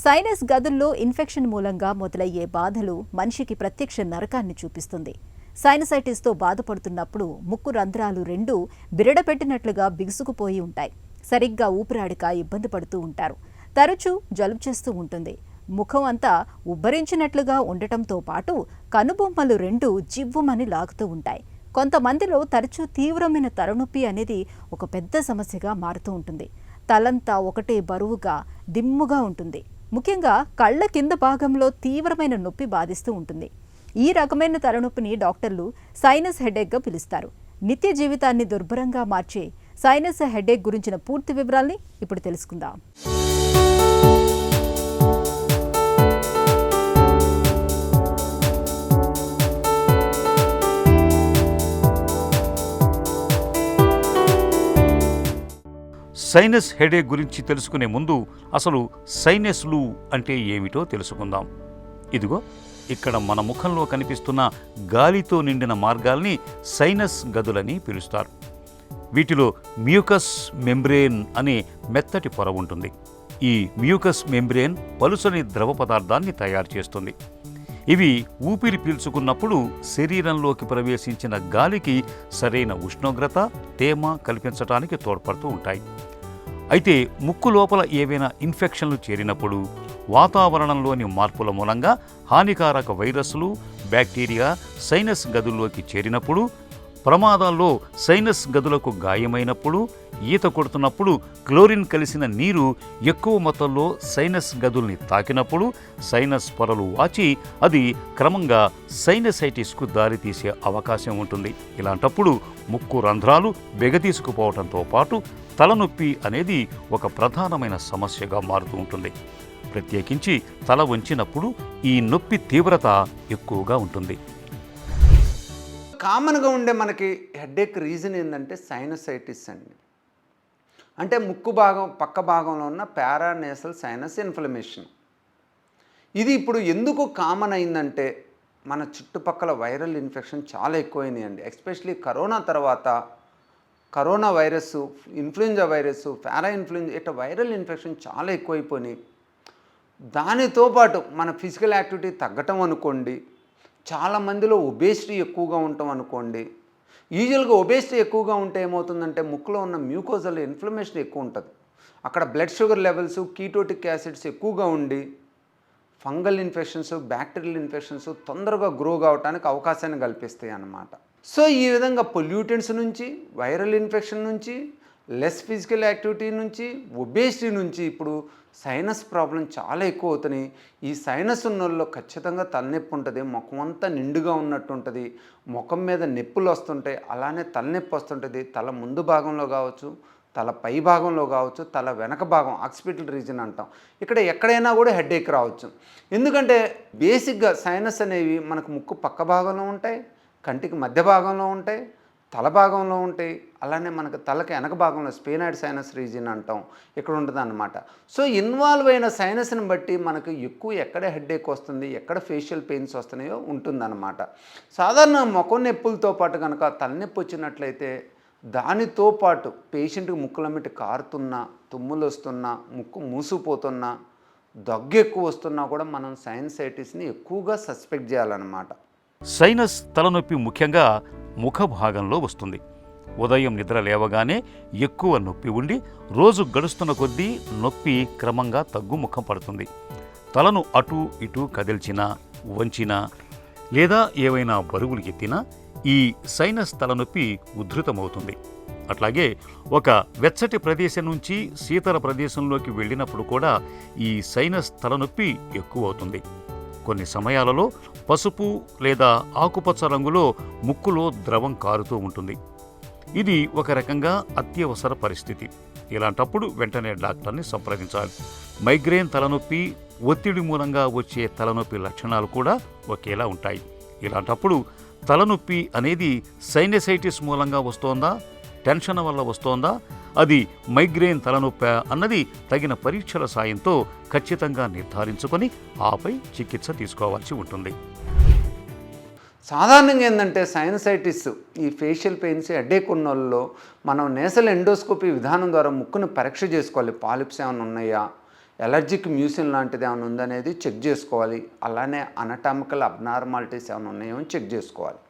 Sinus గదుల్లో infection మూలంగా మొదలయ్యే బాధలు మనిషికి ప్రత్యక్ష నరకాన్ని చూపిస్తుంది. సైనసైటిస్తో బాధపడుతున్నప్పుడు ముక్కు రంధ్రాలు రెండూ బిరడపెట్టినట్లుగా బిగుసుకుపోయి ఉంటాయి. సరిగ్గా ఊపిరాడక ఇబ్బంది పడుతూ ఉంటారు. తరచూ జలుబు చేస్తూ ఉంటుంది. ముఖం అంతా ఉబ్బరించినట్లుగా ఉండటంతో పాటు కనుబొమ్మలు రెండూ జివ్వుమని లాగుతూ ఉంటాయి. కొంతమందిలో తరచూ తీవ్రమైన తలనొప్పి అనేది ఒక పెద్ద సమస్యగా మారుతూ ఉంటుంది. తలంతా ఒకటే బరువుగా దిమ్ముగా ఉంటుంది. ముఖ్యంగా కళ్ళ కింద భాగంలో తీవ్రమైన నొప్పి బాధిస్తూ ఉంటుంది. ఈ రకమైన తలనొప్పిని డాక్టర్లు సైనస్ హెడేక్గా పిలుస్తారు. నిత్య జీవితాన్ని దుర్భరంగా మార్చే సైనస్ హెడేక్ గురించిన పూర్తి వివరాల్ని ఇప్పుడు తెలుసుకుందాం. సైనస్ హెడేక్ గురించి తెలుసుకునే ముందు అసలు సైనస్లు అంటే ఏమిటో తెలుసుకుందాం. ఇదిగో ఇక్కడ మన ముఖంలో కనిపిస్తున్న గాలితో నిండిన మార్గాల్ని సైనస్ గదులని పిలుస్తారు. వీటిలో మ్యూకస్ మెంబ్రేన్ అనే మెత్తటి పొర ఉంటుంది. ఈ మ్యూకస్ మెంబ్రేన్ పలుచని ద్రవ పదార్థాన్ని తయారు చేస్తుంది. ఇవి ఊపిరి పీల్చుకున్నప్పుడు శరీరంలోకి ప్రవేశించిన గాలికి సరైన ఉష్ణోగ్రత, తేమ కల్పించడానికి తోడ్పడుతూ ఉంటాయి. అయితే ముక్కు లోపల ఏవైనా ఇన్ఫెక్షన్లు చేరినప్పుడు, వాతావరణంలోని మార్పుల మూలంగా హానికారక వైరస్లు, బ్యాక్టీరియా సైనస్ గదుల్లోకి చేరినప్పుడు, ప్రమాదాల్లో సైనస్ గదులకు గాయమైనప్పుడు, ఈత కొడుతున్నప్పుడు క్లోరిన్ కలిసిన నీరు ఎక్కువ మొత్తంలో సైనస్ గదుల్ని తాకినప్పుడు సైనస్ పొరలు వాచి అది క్రమంగా సైనసైటిస్కు దారితీసే అవకాశం ఉంటుంది. ఇలాంటప్పుడు ముక్కు రంధ్రాలు బెగతీసుకుపోవడంతో పాటు తలనొప్పి అనేది ఒక ప్రధానమైన సమస్యగా మారుతూ ఉంటుంది. ప్రత్యేకించి తల వంచినప్పుడు ఈ నొప్పి తీవ్రత ఎక్కువగా ఉంటుంది. కామన్గా ఉండే మనకి హెడేక్ రీజన్ ఏంటంటే సైనసైటిస్ అండి. అంటే ముక్కు భాగం పక్క భాగంలో ఉన్న పారానేసల్ సైనస్ ఇన్ఫ్లమేషన్. ఇది ఇప్పుడు ఎందుకు కామన్ అయిందంటే మన చుట్టుపక్కల వైరల్ ఇన్ఫెక్షన్ చాలా ఎక్కువైనాయి అండి. ఎస్పెషలీ కరోనా తర్వాత కరోనా వైరస్, ఇన్ఫ్లుయెంజా వైరస్, పారా ఇన్ఫ్లుయెంజా ఇట్లా వైరల్ ఇన్ఫెక్షన్ చాలా ఎక్కువైపోయినాయి. దానితో పాటు మన ఫిజికల్ యాక్టివిటీ తగ్గటం అనుకోండి, చాలామందిలో ఒబేసిటీ ఎక్కువగా ఉంటాం అనుకోండి. యూజువల్గా ఒబేసిటీ ఎక్కువగా ఉంటే ఏమవుతుందంటే ముక్కులో ఉన్న మ్యూకోజల్ ఇన్ఫ్లమేషన్ ఎక్కువ ఉంటుంది. అక్కడ బ్లడ్ షుగర్ లెవెల్స్, కీటోటిక్ యాసిడ్స్ ఎక్కువగా ఉండి ఫంగల్ ఇన్ఫెక్షన్స్, బ్యాక్టీరియల్ ఇన్ఫెక్షన్స్ తొందరగా గ్రో కావడానికి అవకాశాన్ని కల్పిస్తాయి అన్నమాట. సో ఈ విధంగా పొల్యూటెంట్స్ నుంచి, వైరల్ ఇన్ఫెక్షన్ నుంచి, లెస్ ఫిజికల్ యాక్టివిటీ నుంచి, ఒబేసిటీ నుంచి ఇప్పుడు సైనస్ ప్రాబ్లం చాలా ఎక్కువ అవుతున్నాయి. ఈ సైనస్ ఉన్నోళ్ళలో ఖచ్చితంగా తలనొప్పి ఉంటుంది. ముఖం అంతా నిండుగా ఉన్నట్టు ఉంటుంది. ముఖం మీద నొప్పులు వస్తుంటాయి. అలానే తలనొప్పి వస్తుంటుంది. తల ముందు భాగంలో కావచ్చు, తల పై భాగంలో కావచ్చు, తల వెనక భాగం ఆక్సిపిటల్ రీజన్ అంటాం. ఇక్కడ ఎక్కడైనా కూడా హెడేక్ రావచ్చు. ఎందుకంటే బేసిక్గా సైనస్ అనేవి మనకు ముక్కు పక్క భాగంలో ఉంటాయి, కంటికి మధ్య భాగంలో ఉంటాయి, తల భాగంలో ఉంటాయి. అలానే మనకు తలకి వెనక భాగంలో స్పేనాయిడ్ సైనస్ రీజియన్ అంటాం, ఇక్కడ ఉంటుంది అన్నమాట. సో ఇన్వాల్వ్ అయిన సైనస్ని బట్టి మనకు ఎక్కువ ఎక్కడ హెడేక్ వస్తుంది, ఎక్కడ ఫేషియల్ పెయిన్స్ వస్తున్నాయో ఉంటుందన్నమాట. సాధారణ ముఖం నొప్పులతో పాటు కనుక తలనొప్పి వచ్చినట్లయితే దానితో పాటు పేషెంట్కి ముక్కులమిటి కారుతున్నా, తుమ్ములు వస్తున్నా, ముక్కు మూసుకుపోతున్నా, దగ్గు ఎక్కువ వస్తున్నా కూడా మనం సైనసైటిస్ని ఎక్కువగా సస్పెక్ట్ చేయాలన్నమాట. సైనస్ తలనొప్పి ముఖ్యంగా ముఖ భాగంలో వస్తుంది. ఉదయం నిద్ర లేవగానే ఎక్కువ నొప్పి ఉండి రోజు గడుస్తున్న కొద్దీ నొప్పి క్రమంగా తగ్గుముఖం పడుతుంది. తలను అటు ఇటు కదిల్చినా, వంచినా లేదా ఏవైనా బరువులు ఎత్తినా ఈ సైనస్ తలనొప్పి ఉధృతమవుతుంది. అట్లాగే ఒక వెచ్చటి ప్రదేశం నుంచి శీతల ప్రదేశంలోకి వెళ్ళినప్పుడు కూడా ఈ సైనస్ తలనొప్పి ఎక్కువ అవుతుంది. కొన్ని సమయాలలో పసుపు లేదా ఆకుపచ్చ రంగులో ముక్కులో ద్రవం కారుతూ ఉంటుంది. ఇది ఒక రకంగా అత్యవసర పరిస్థితి. ఇలాంటప్పుడు వెంటనే డాక్టర్ని సంప్రదించాలి. మైగ్రేన్ తలనొప్పి, ఒత్తిడి మూలంగా వచ్చే తలనొప్పి లక్షణాలు కూడా ఒకేలా ఉంటాయి. ఇలాంటప్పుడు తలనొప్పి అనేది సైనసైటిస్ మూలంగా వస్తోందా, టెన్షన్ వల్ల వస్తోందా, అది మైగ్రేన్ తలనొప్పి అన్నది తగిన పరీక్షల సాయంతో ఖచ్చితంగా నిర్ధారించుకొని ఆపై చికిత్స తీసుకోవాల్సి ఉంటుంది. సాధారణంగా ఏంటంటే సైనసైటిస్, ఈ ఫేషియల్ పెయిన్స్, హెడేక్ ఉన్న వాళ్ళలో మనం నేసల్ ఎండోస్కోపీ విధానం ద్వారా ముక్కును పరీక్ష చేసుకోవాలి. పాలిప్స్ ఏమైనా ఉన్నాయా, ఎలర్జిక్ మ్యూసిన్ లాంటిది ఏమైనా ఉందనేది చెక్ చేసుకోవాలి. అలానే అనటామికల్ అబ్నార్మాలిటీస్ ఏమైనా ఉన్నాయో చెక్ చేసుకోవాలి.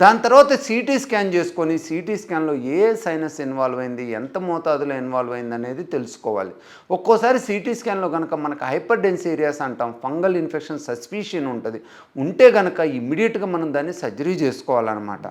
దాని తర్వాత సిటీ స్కాన్ చేసుకొని సిటీ స్కాన్లో ఏ సైనస్ ఇన్వాల్వ్ అయింది, ఎంత మోతాదులో ఇన్వాల్వ్ అయింది అనేది తెలుసుకోవాలి. ఒక్కోసారి సిటీ స్కాన్లో కనుక మనకు హైపర్ డెన్స్ ఏరియాస్ అంటాం, ఫంగల్ ఇన్ఫెక్షన్ సస్పిషన్ ఉంటుంది. ఉంటే కనుక ఇమ్మీడియట్గా మనం దాన్ని సర్జరీ చేసుకోవాలన్నమాట.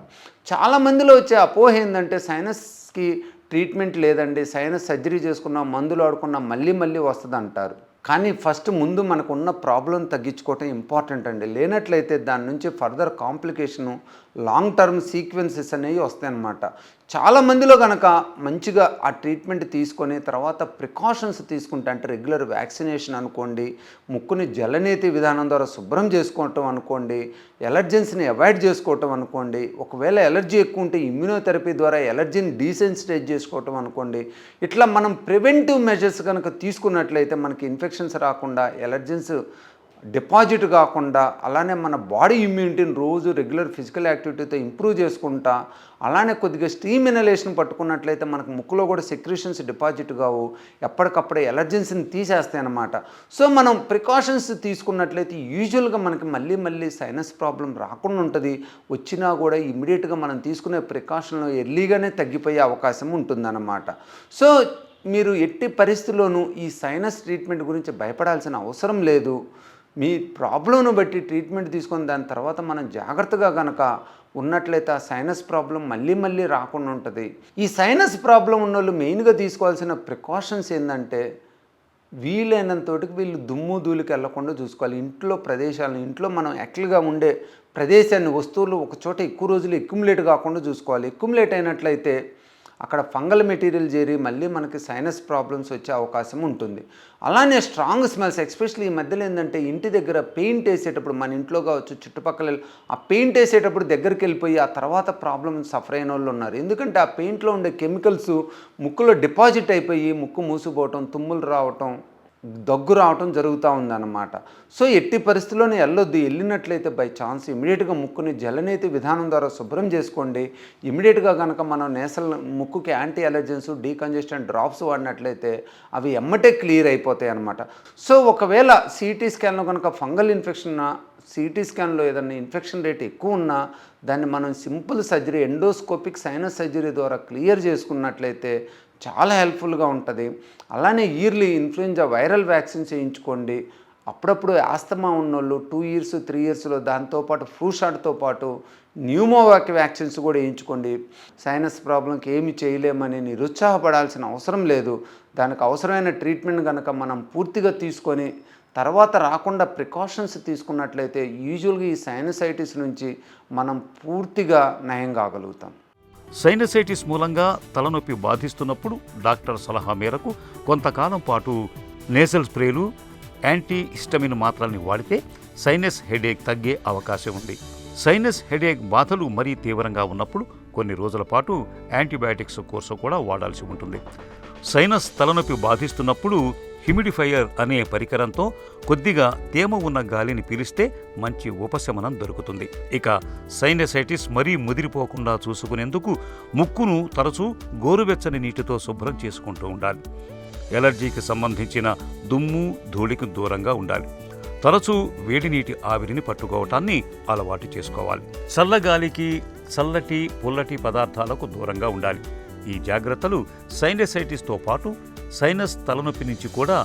చాలామందిలో వచ్చే అపోహ ఏంటంటే సైనస్కి ట్రీట్మెంట్ లేదండి, సైనస్ సర్జరీ చేసుకున్నా మందులు ఆడుకున్నా మళ్ళీ మళ్ళీ వస్తుంది అంటారు. కానీ ఫస్ట్ ముందు మనకున్న ప్రాబ్లం తగ్గించుకోవటం ఇంపార్టెంట్ అండి. లేనట్లయితే దాని నుంచి further complication, long term sequences అనేవి వస్తాయన్నమాట. చాలామందిలో కనుక మంచిగా ఆ ట్రీట్మెంట్ తీసుకొని తర్వాత ప్రికాషన్స్ తీసుకుంటే, అంటే రెగ్యులర్ వ్యాక్సినేషన్ అనుకోండి, ముక్కుని జలనేతి విధానం ద్వారా శుభ్రం చేసుకోవటం అనుకోండి, ఎలర్జెన్స్ని అవాయిడ్ చేసుకోవటం అనుకోండి, ఒకవేళ ఎలర్జీ ఎక్కువ ఉంటే ఇమ్యూనోథెరపీ ద్వారా ఎలర్జీని డీసెన్సిటైజ్ చేసుకోవటం అనుకోండి. ఇట్లా మనం ప్రివెంటివ్ మెజర్స్ కనుక తీసుకున్నట్లయితే మనకి ఇన్ఫెక్షన్స్ రాకుండా, ఎలర్జెన్స్ డిపాజిట్ కాకుండా, అలానే మన బాడీ ఇమ్యూనిటీని రోజు రెగ్యులర్ ఫిజికల్ యాక్టివిటీతో ఇంప్రూవ్ చేసుకుంటా, అలానే కొద్దిగా స్టీమ్ ఇనలేషన్ పట్టుకున్నట్లయితే మనకు ముక్కులో కూడా సెక్రీషన్స్ డిపాజిట్ కావు, ఎప్పటికప్పుడే ఎలర్జెన్సీని తీసేస్తాయి అన్నమాట. సో మనం ప్రికాషన్స్ తీసుకున్నట్లయితే యూజువల్గా మనకి మళ్ళీ సైనస్ ప్రాబ్లం రాకుండా ఉంటుంది. వచ్చినా కూడా ఇమ్మీడియట్గా మనం తీసుకునే ప్రికాషన్లో ఎర్లీగానే తగ్గిపోయే అవకాశం ఉంటుందన్నమాట. సో మీరు ఎట్టి పరిస్థితుల్లోనూ ఈ సైనస్ ట్రీట్మెంట్ గురించి భయపడాల్సిన అవసరం లేదు. మీ ప్రాబ్లంను బట్టి ట్రీట్మెంట్ తీసుకొని దాని తర్వాత మనం జాగ్రత్తగా కనుక ఉన్నట్లయితే ఆ సైనస్ ప్రాబ్లం మళ్ళీ రాకుండా ఉంటుంది. ఈ సైనస్ ప్రాబ్లం ఉన్న వాళ్ళు మెయిన్గా తీసుకోవాల్సిన ప్రికాషన్స్ ఏంటంటే, వీలైనంతోటికి వీళ్ళు దుమ్ము ధూళికి వెళ్లకుండా చూసుకోవాలి. ఇంట్లో మనం యాక్చువల్గా ఉండే ప్రదేశాన్ని, వస్తువులు ఒక చోట ఎక్కువ రోజులు ఎక్యుములేట్ కాకుండా చూసుకోవాలి. ఎక్యుములేట్ అయినట్లయితే అక్కడ ఫంగల్ మెటీరియల్ చేరి మళ్ళీ మనకి సైనస్ ప్రాబ్లమ్స్ వచ్చే అవకాశం ఉంటుంది. అలానే స్ట్రాంగ్ స్మెల్స్, ఎస్పెషల్లీ ఈ మధ్యలో ఏంటంటే ఇంటి దగ్గర పెయింట్ వేసేటప్పుడు, మన ఇంట్లో కావచ్చు చుట్టుపక్కల ఆ పెయింట్ వేసేటప్పుడు దగ్గరికి వెళ్ళిపోయి ఆ తర్వాత ప్రాబ్లమ్ సఫర్ అయిన వాళ్ళు ఉన్నారు. ఎందుకంటే ఆ పెయింట్లో ఉండే కెమికల్స్ ముక్కులో డిపాజిట్ అయిపోయి ముక్కు మూసిపోవటం, తుమ్ములు రావటం, దగ్గు రావటం జరుగుతూ ఉందన్నమాట. సో ఎట్టి పరిస్థితుల్లోనే వెళ్ళొద్దు. వెళ్ళినట్లయితే బై ఛాన్స్ ఇమీడియట్గా ముక్కుని జలనేతి విధానం ద్వారా శుభ్రం చేసుకోండి. ఇమీడియట్గా కనుక మనం ముక్కుకి యాంటీ అలర్జెన్స్, డీకంజెస్టెంట్ డ్రాప్స్ వాడినట్లయితే అవి ఎమ్మటే క్లియర్ అయిపోతాయి అన్నమాట. సో ఒకవేళ సిటీ స్కాన్లో కనుక ఫంగల్ ఇన్ఫెక్షన్, సిటీ స్కాన్లో ఏదైనా ఇన్ఫెక్షన్ రేట్ ఎక్కువ ఉన్నా దాన్ని మనం simple surgery, endoscopic sinus surgery ద్వారా క్లియర్ చేసుకున్నట్లయితే చాలా హెల్ప్ఫుల్గా ఉంటుంది. అలానే ఇయర్లీ ఇన్ఫ్లుయెంజా వైరల్ వ్యాక్సిన్స్ చేయించుకోండి. అప్పుడప్పుడు ఆస్తమా ఉన్నోళ్ళు 2 years 3 yearsలో దాంతోపాటు ఫ్లూ షాట్తో పాటు న్యూమోవాక్ వ్యాక్సిన్స్ కూడా వేయించుకోండి. సైనస్ ప్రాబ్లంకి ఏమి చేయలేమని నిరుత్సాహపడాల్సిన అవసరం లేదు. దానికి అవసరమైన ట్రీట్మెంట్ కనుక మనం పూర్తిగా తీసుకొని తర్వాత రాకుండా ప్రికాషన్స్ తీసుకున్నట్లయితే యూజువల్గా ఈ సైనసైటిస్ నుంచి మనం పూర్తిగా నయం కాగలుగుతాం. సైనసైటిస్ మూలంగా తలనొప్పి బాధిస్తున్నప్పుడు డాక్టర్ సలహా మేరకు కొంతకాలం పాటు నేసల్ స్ప్రేలు, యాంటీ హిస్టమిన్ మాత్రల్ని వాడితే సైనస్ హెడేక్ తగ్గే అవకాశం ఉంది. సైనస్ హెడేక్ బాధలు మరీ తీవ్రంగా ఉన్నప్పుడు కొన్ని రోజుల పాటు యాంటీబయాటిక్స్ కోర్సు కూడా వాడాల్సి ఉంటుంది. సైనస్ తలనొప్పి బాధిస్తున్నప్పుడు హ్యూమిడిఫైయర్ అనే పరికరంతో కొద్దిగా తేమ ఉన్న గాలిని పీలిస్తే మంచి ఉపశమనం దొరుకుతుంది. ఇక సైనసైటిస్ మరీ ముదిరిపోకుండా చూసుకునేందుకు ముక్కును తరచూ గోరువెచ్చని నీటితో శుభ్రం చేసుకుంటూ ఉండాలి. ఎలర్జీకి సంబంధించిన దుమ్ము ధూళికి దూరంగా ఉండాలి. తరచూ వేడి నీటి ఆవిరిని పట్టుకోవటాన్ని అలవాటు చేసుకోవాలి. చల్లగాలికి, చల్లటి పుల్లటి పదార్థాలకు దూరంగా ఉండాలి. ఈ జాగ్రత్తలు సైనసైటిస్తో పాటు సైనస్ తలనొప్పి నుంచి కూడా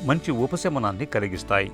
మంచి ఉపశమనాన్ని కలిగిస్తాయి.